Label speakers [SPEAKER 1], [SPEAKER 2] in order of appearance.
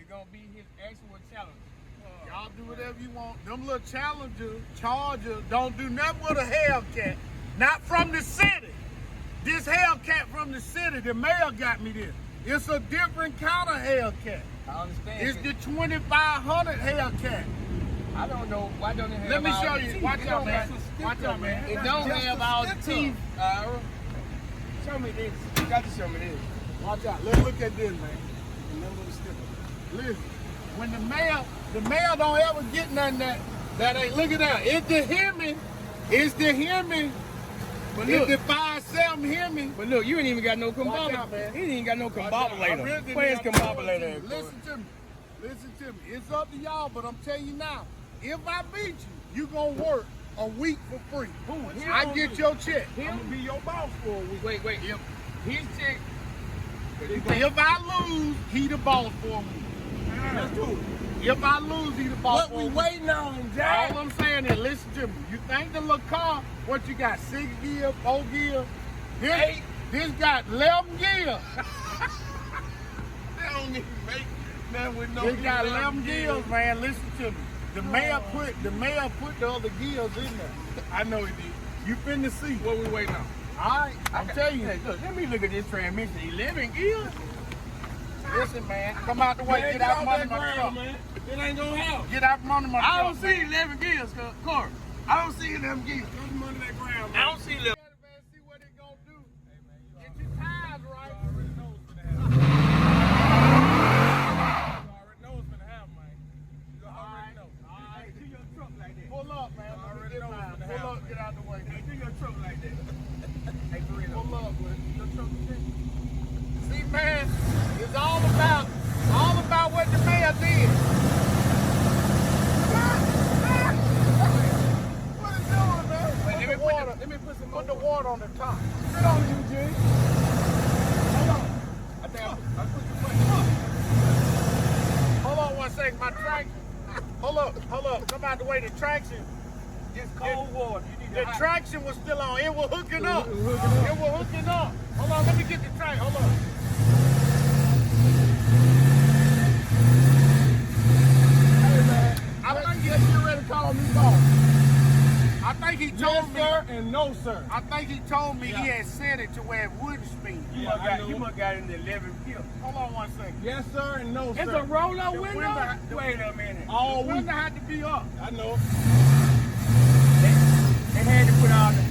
[SPEAKER 1] gonna be his actual challenge.
[SPEAKER 2] Y'all do whatever you want. Them little Chargers don't do nothing with a Hellcat. Not from the city. This Hellcat from the city, the mayor got me this. It's a different kind of Hellcat.
[SPEAKER 1] I understand.
[SPEAKER 2] It's the 2500 Hellcat.
[SPEAKER 1] I don't know. Why don't it have
[SPEAKER 2] Let me
[SPEAKER 1] all
[SPEAKER 2] show
[SPEAKER 1] the
[SPEAKER 2] you.
[SPEAKER 1] teeth?
[SPEAKER 2] Watch out, man. Watch out, man.
[SPEAKER 1] It don't have all the teeth, Ira. Show me this. You got to show me this.
[SPEAKER 2] Watch out. Let's look at this, man. Remember the sticker. Listen, when the mayor don't ever get nothing that ain't, look at that. It's the Hemi. It's the Hemi.
[SPEAKER 1] But
[SPEAKER 2] It's
[SPEAKER 1] look,
[SPEAKER 2] the 5.7 Hemi.
[SPEAKER 1] but look, you ain't even got no
[SPEAKER 2] Watch out, man.
[SPEAKER 1] combobulator. He ain't even got no
[SPEAKER 2] I
[SPEAKER 1] combobulator.
[SPEAKER 2] really
[SPEAKER 1] Where's
[SPEAKER 2] didn't
[SPEAKER 1] combobulator at?
[SPEAKER 2] Listen to me. Listen to me. It's up to y'all, but I'm telling you now, if I beat you gonna work a week for free.
[SPEAKER 1] Who?
[SPEAKER 2] I get your check.
[SPEAKER 1] I'm gonna be your boss for a week. Wait. His check.
[SPEAKER 2] If I lose, he the boss for a week.
[SPEAKER 1] Let's do it.
[SPEAKER 2] If I lose, he the boss
[SPEAKER 1] What
[SPEAKER 2] for a
[SPEAKER 1] we
[SPEAKER 2] week.
[SPEAKER 1] waiting on, Jack?
[SPEAKER 2] All I'm saying is, listen to me. You think the little car, what you got, 6 gear, 4 gear? This got 11 gears.
[SPEAKER 1] They don't even make nothing with no.
[SPEAKER 2] It got 11 gears, man. Listen to me. The mayor put the other gears in there.
[SPEAKER 1] I know he did.
[SPEAKER 2] You finna see.
[SPEAKER 1] What we waiting on?
[SPEAKER 2] All right, I'm telling you.
[SPEAKER 1] Hey, look, let me look at this transmission. 11 gears?
[SPEAKER 2] Listen, man. Come out the way.
[SPEAKER 1] Man,
[SPEAKER 2] Get out from
[SPEAKER 1] off
[SPEAKER 2] under
[SPEAKER 1] that
[SPEAKER 2] my
[SPEAKER 1] ground,
[SPEAKER 2] truck.
[SPEAKER 1] man. It ain't gonna help.
[SPEAKER 2] Get out from under my truck.
[SPEAKER 1] I don't see 11 gears, Corey. I don't see 11 gears. Come from under that ground, man. I don't see 11.
[SPEAKER 2] Man, see what it gonna do. Get your tires right.
[SPEAKER 1] You already know what's gonna happen. You already know what's gonna happen, man. You already know.
[SPEAKER 2] All right.
[SPEAKER 1] Hey, do your truck like that.
[SPEAKER 2] Pull up, man.
[SPEAKER 1] You already
[SPEAKER 2] Get
[SPEAKER 1] know what's
[SPEAKER 2] mine.
[SPEAKER 1] gonna
[SPEAKER 2] Pull
[SPEAKER 1] happen.
[SPEAKER 2] up. Get out the way.
[SPEAKER 1] Hey, do your truck like that. Hey, for real.
[SPEAKER 2] Pull up, man.
[SPEAKER 1] Your truck like that.
[SPEAKER 2] See, man, it's all about what the mayor did. What is doing, man?
[SPEAKER 1] Let me put some
[SPEAKER 2] Put the water on the top.
[SPEAKER 1] Sit on Eugene. Hold on. I think I put too much.
[SPEAKER 2] Hold on 1 second. My traction. Hold up. Come out the way. The traction.
[SPEAKER 1] Just cold water. You need
[SPEAKER 2] The
[SPEAKER 1] to
[SPEAKER 2] traction was still on. It was hooking up.
[SPEAKER 1] It was hooking up.
[SPEAKER 2] It was hooking up. Hold on. Let me get the track. Hold on.
[SPEAKER 1] Hey, man.
[SPEAKER 2] I think
[SPEAKER 1] Yes, you ready to call me boss?
[SPEAKER 2] I think he
[SPEAKER 1] Yes,
[SPEAKER 2] told me.
[SPEAKER 1] sir, and no, sir.
[SPEAKER 2] I think he told me
[SPEAKER 1] Yeah.
[SPEAKER 2] he had set it to where it wouldn't spin.
[SPEAKER 1] You must got in the 11 gear.
[SPEAKER 2] Hold on 1 second.
[SPEAKER 1] Yes, sir, and no, sir.
[SPEAKER 3] It's a roll-up
[SPEAKER 2] The
[SPEAKER 3] window?
[SPEAKER 2] window-
[SPEAKER 1] Wait a minute.
[SPEAKER 2] The window had to be up.
[SPEAKER 1] I know.
[SPEAKER 3] They had to put all the